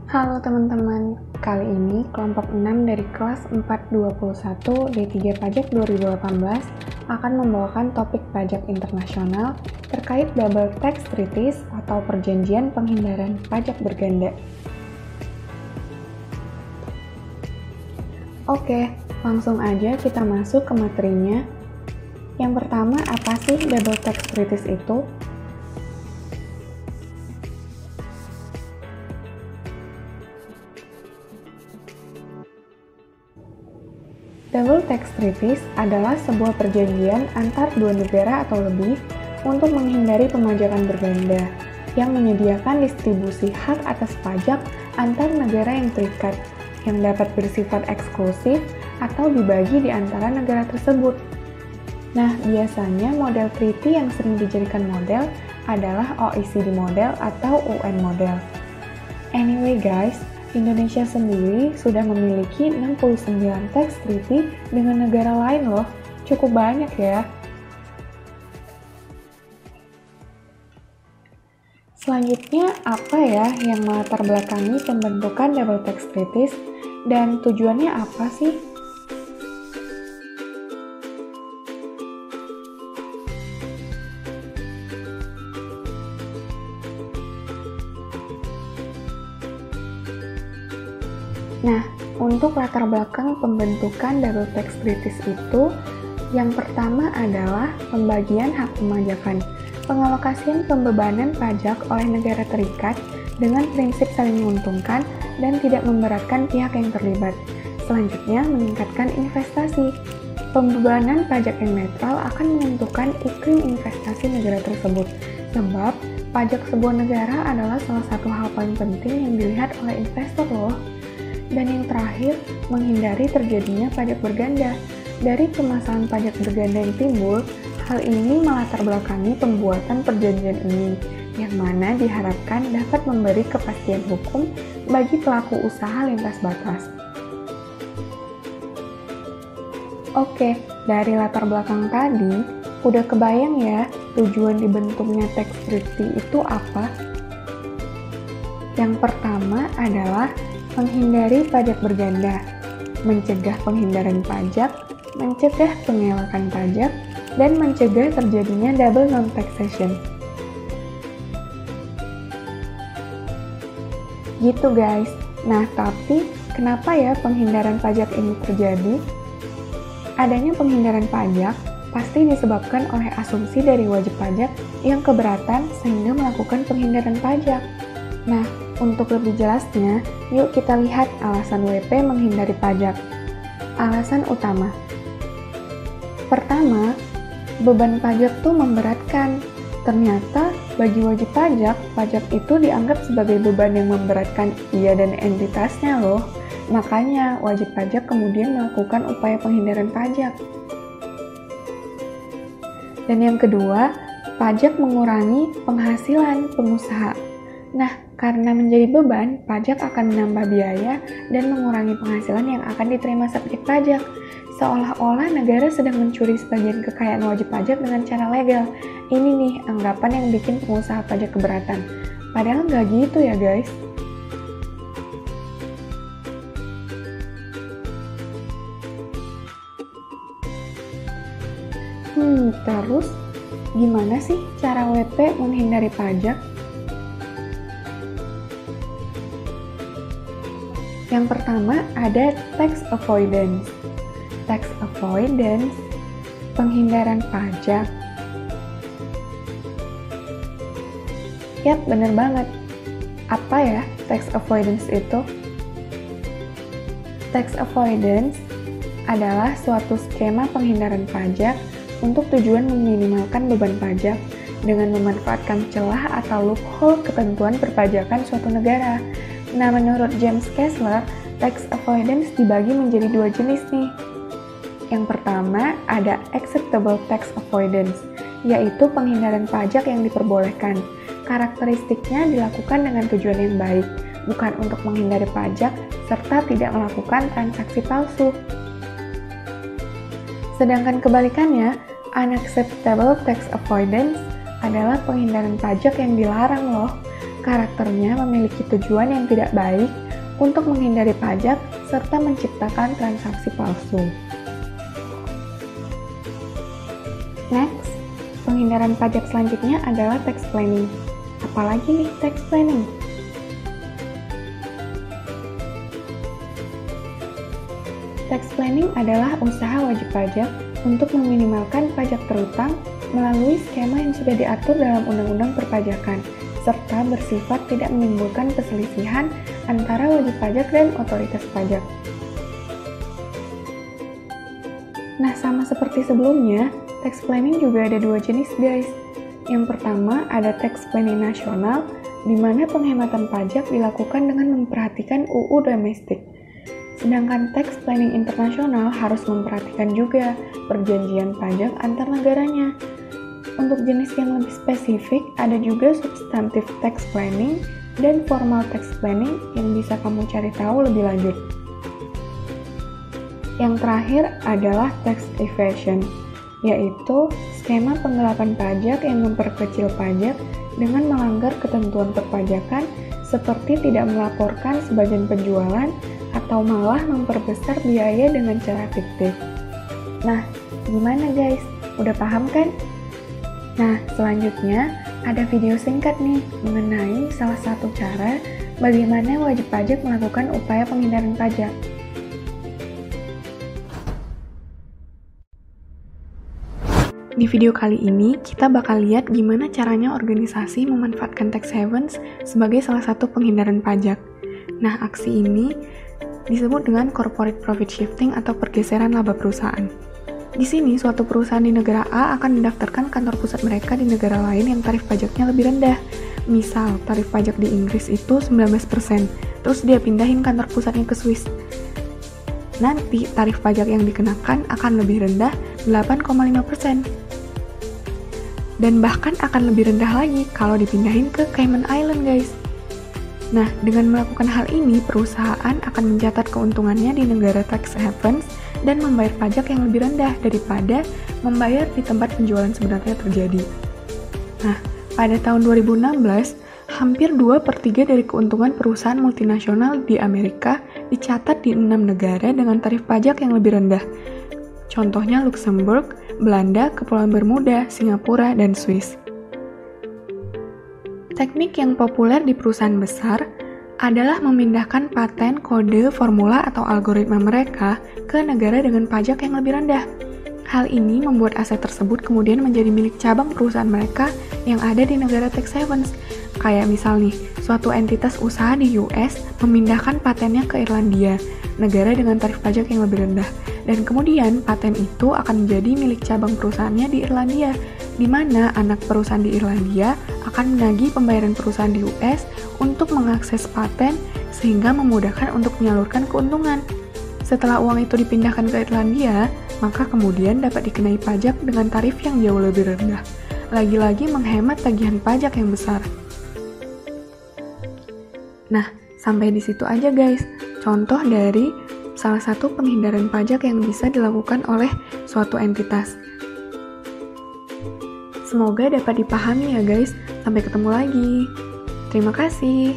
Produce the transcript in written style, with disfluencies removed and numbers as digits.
Halo teman-teman, kali ini kelompok 6 dari kelas 421 D3 Pajak 2018 akan membawakan topik pajak internasional terkait double tax treaties atau perjanjian penghindaran pajak berganda. Oke, langsung aja kita masuk ke materinya. Yang pertama, apa sih double tax treaties itu? Double tax treaties adalah sebuah perjanjian antar dua negara atau lebih untuk menghindari pemajakan berganda yang menyediakan distribusi hak atas pajak antar negara yang terikat yang dapat bersifat eksklusif atau dibagi di antara negara tersebut. Nah, biasanya model treaty yang sering dijadikan model adalah OECD model atau UN model. Anyway guys, Indonesia sendiri sudah memiliki 69 tax treaty dengan negara lain loh, cukup banyak ya. Selanjutnya, apa ya yang melatar belakangi pembentukan double tax treaties dan tujuannya apa sih? Nah, untuk latar belakang pembentukan double tax treaties itu, yang pertama adalah pembagian hak pemajakan, pengalokasian pembebanan pajak oleh negara terikat dengan prinsip saling menguntungkan dan tidak memberatkan pihak yang terlibat. Selanjutnya, meningkatkan investasi. Pembebanan pajak yang netral akan menentukan iklim investasi negara tersebut, sebab pajak sebuah negara adalah salah satu hal paling penting yang dilihat oleh investor loh. Dan yang terakhir, menghindari terjadinya pajak berganda. Dari permasalahan pajak berganda yang timbul, hal ini melatar belakangi pembuatan perjanjian ini, yang mana diharapkan dapat memberi kepastian hukum bagi pelaku usaha lintas batas. Oke, dari latar belakang tadi, udah kebayang ya tujuan dibentuknya tax treaty itu apa? Yang pertama adalah menghindari pajak berganda, mencegah penghindaran pajak, mencegah pengelakan pajak, dan mencegah terjadinya double non-taxation. Gitu guys. Nah, tapi kenapa ya penghindaran pajak ini terjadi? Adanya penghindaran pajak pasti disebabkan oleh asumsi dari wajib pajak yang keberatan sehingga melakukan penghindaran pajak. Nah, untuk lebih jelasnya, yuk kita lihat alasan WP menghindari pajak. Alasan utama. Pertama, beban pajak tuh memberatkan. Ternyata, bagi wajib pajak, pajak itu dianggap sebagai beban yang memberatkan ia dan entitasnya loh. Makanya, wajib pajak kemudian melakukan upaya penghindaran pajak. Dan yang kedua, pajak mengurangi penghasilan pengusaha. Nah, karena menjadi beban, pajak akan menambah biaya dan mengurangi penghasilan yang akan diterima subjek pajak. Seolah-olah negara sedang mencuri sebagian kekayaan wajib pajak dengan cara legal. Ini nih anggapan yang bikin pengusaha pajak keberatan. Padahal nggak gitu ya guys. Terus gimana sih cara WP menghindari pajak? Yang pertama ada tax avoidance. Tax avoidance, penghindaran pajak. Yap, bener banget. Apa ya tax avoidance itu? Tax avoidance adalah suatu skema penghindaran pajak untuk tujuan meminimalkan beban pajak dengan memanfaatkan celah atau loophole ketentuan perpajakan suatu negara. Nah, menurut James Kessler, tax avoidance dibagi menjadi dua jenis nih. Yang pertama, ada acceptable tax avoidance, yaitu penghindaran pajak yang diperbolehkan. Karakteristiknya dilakukan dengan tujuan yang baik, bukan untuk menghindari pajak, serta tidak melakukan transaksi palsu. Sedangkan kebalikannya, unacceptable tax avoidance adalah penghindaran pajak yang dilarang loh, karakternya memiliki tujuan yang tidak baik untuk menghindari pajak serta menciptakan transaksi palsu. Next, penghindaran pajak selanjutnya adalah tax planning. Apalagi nih tax planning? Tax planning adalah usaha wajib pajak untuk meminimalkan pajak terutang melalui skema yang sudah diatur dalam Undang-Undang Perpajakan, serta bersifat tidak menimbulkan perselisihan antara wajib pajak dan otoritas pajak. Nah, sama seperti sebelumnya, tax planning juga ada dua jenis, guys. Yang pertama ada tax planning nasional, di mana penghematan pajak dilakukan dengan memperhatikan UU domestik. Sedangkan tax planning internasional harus memperhatikan juga perjanjian pajak antar negaranya. Untuk jenis yang lebih spesifik, ada juga substantive tax planning dan formal tax planning yang bisa kamu cari tahu lebih lanjut. Yang terakhir adalah tax evasion, yaitu skema penggelapan pajak yang memperkecil pajak dengan melanggar ketentuan perpajakan seperti tidak melaporkan sebagian penjualan atau malah memperbesar biaya dengan cara fiktif. Nah, gimana guys? Udah paham kan? Nah, selanjutnya ada video singkat nih mengenai salah satu cara bagaimana wajib pajak melakukan upaya penghindaran pajak. Di video kali ini, kita bakal lihat gimana caranya organisasi memanfaatkan tax havens sebagai salah satu penghindaran pajak. Nah, aksi ini disebut dengan corporate profit shifting atau pergeseran laba perusahaan. Di sini, suatu perusahaan di negara A akan mendaftarkan kantor pusat mereka di negara lain yang tarif pajaknya lebih rendah. Misal, tarif pajak di Inggris itu 19%, terus dia pindahin kantor pusatnya ke Swiss. Nanti, tarif pajak yang dikenakan akan lebih rendah 8,5%. Dan bahkan akan lebih rendah lagi kalau dipindahin ke Cayman Island, guys. Nah, dengan melakukan hal ini, perusahaan akan mencatat keuntungannya di negara tax havens dan membayar pajak yang lebih rendah daripada membayar di tempat penjualan sebenarnya terjadi. Nah, pada tahun 2016, hampir 2/3 dari keuntungan perusahaan multinasional di Amerika dicatat di 6 negara dengan tarif pajak yang lebih rendah. Contohnya Luxembourg, Belanda, Kepulauan Bermuda, Singapura, dan Swiss. Teknik yang populer di perusahaan besar adalah memindahkan paten, kode, formula, atau algoritma mereka ke negara dengan pajak yang lebih rendah. Hal ini membuat aset tersebut kemudian menjadi milik cabang perusahaan mereka yang ada di negara tax havens. Kayak misal nih, suatu entitas usaha di US memindahkan patennya ke Irlandia, negara dengan tarif pajak yang lebih rendah. Dan kemudian paten itu akan menjadi milik cabang perusahaannya di Irlandia, di mana anak perusahaan di Irlandia akan menagih pembayaran perusahaan di US untuk mengakses paten sehingga memudahkan untuk menyalurkan keuntungan. Setelah uang itu dipindahkan ke Irlandia, maka kemudian dapat dikenai pajak dengan tarif yang jauh lebih rendah. Lagi-lagi menghemat tagihan pajak yang besar. Nah, sampai di situ aja guys, contoh dari salah satu penghindaran pajak yang bisa dilakukan oleh suatu entitas. Semoga dapat dipahami ya guys. Sampai ketemu lagi. Terima kasih.